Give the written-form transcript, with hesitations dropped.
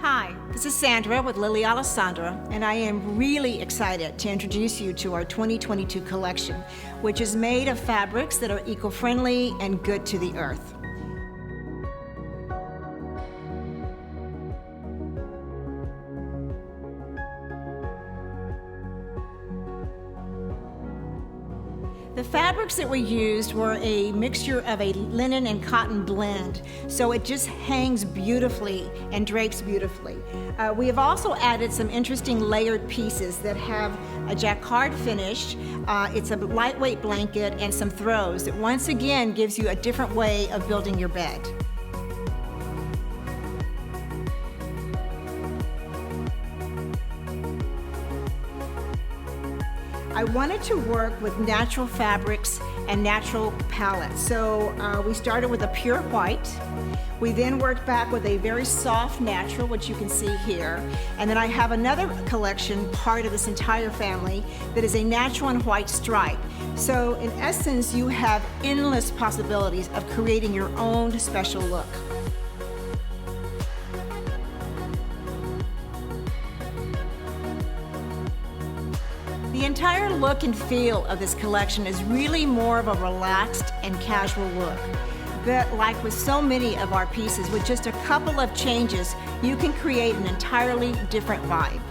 Hi, this is Sandra with Lili Alessandra, and I am really excited to introduce you to our 2022 collection, which is made of fabrics that are eco-friendly and good to the earth. The fabrics that were used were a mixture of a linen and cotton blend, so it just hangs beautifully and drapes beautifully. We have also added some interesting layered pieces that have a jacquard finish. It's a lightweight blanket and some throws that once again gives you a different way of building your bed. I wanted to work with natural fabrics and natural palettes. So we started with a pure white. We then worked back with a very soft natural, which you can see here. And then I have another collection, part of this entire family, that is a natural and white stripe. So in essence, you have endless possibilities of creating your own special look. The entire look and feel of this collection is really more of a relaxed and casual look. But like with so many of our pieces, with just a couple of changes, you can create an entirely different vibe.